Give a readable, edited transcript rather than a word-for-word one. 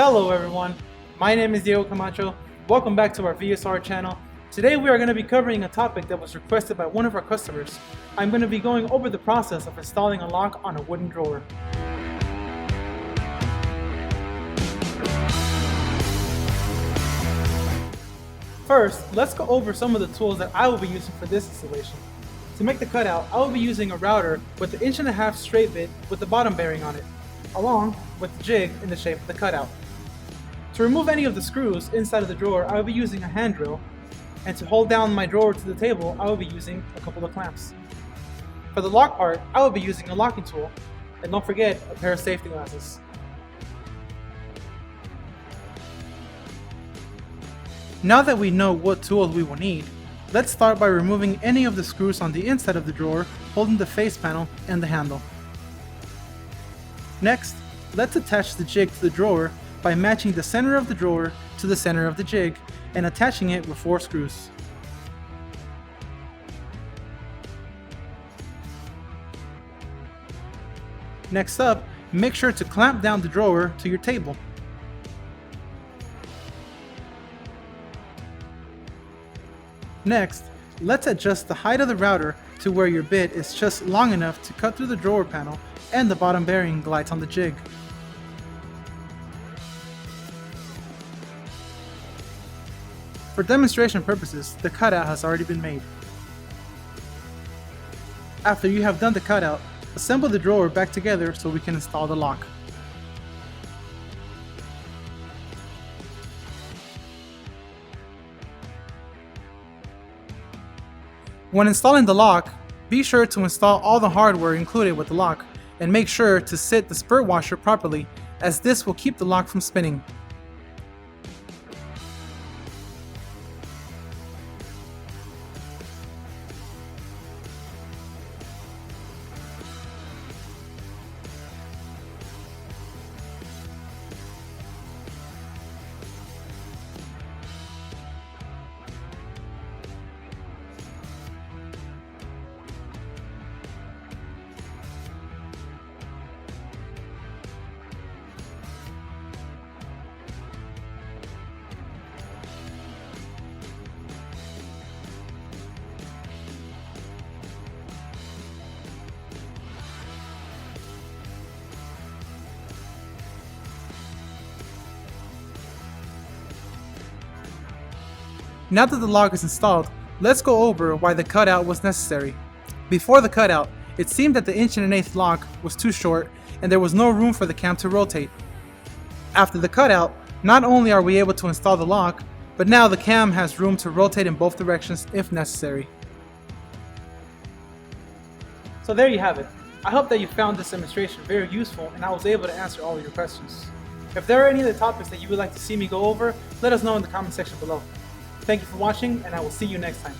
Hello everyone, my name is Diego Camacho. Welcome back to our VSR channel. Today we are going to be covering a topic that was requested by one of our customers. I'm going to be going over the process of installing a lock on a wooden drawer. First, let's go over some of the tools that I will be using for this installation. To make the cutout, I will be using a router with the 1.5 inch straight bit with the bottom bearing on it, along with the jig in the shape of the cutout. To remove any of the screws inside of the drawer, I will be using a hand drill, and to hold down my drawer to the table, I will be using a couple of clamps. For the lock part, I will be using a locking tool, and don't forget a pair of safety glasses. Now that we know what tools we will need, let's start by removing any of the screws on the inside of the drawer holding the face panel and the handle. Next, let's attach the jig to the drawer by matching the center of the drawer to the center of the jig and attaching it with 4 screws. Next up, make sure to clamp down the drawer to your table. Next, let's adjust the height of the router to where your bit is just long enough to cut through the drawer panel and the bottom bearing glides on the jig. For demonstration purposes, the cutout has already been made. After you have done the cutout, assemble the drawer back together so we can install the lock. When installing the lock, be sure to install all the hardware included with the lock and make sure to sit the spurt washer properly, as this will keep the lock from spinning. Now that the lock is installed, let's go over why the cutout was necessary. Before the cutout, it seemed that the 1.1 inch lock was too short and there was no room for the cam to rotate. After the cutout, not only are we able to install the lock, but now the cam has room to rotate in both directions if necessary. So there you have it. I hope that you found this demonstration very useful and I was able to answer all of your questions. If there are any other topics that you would like to see me go over, let us know in the comment section below. Thank you for watching, and I will see you next time.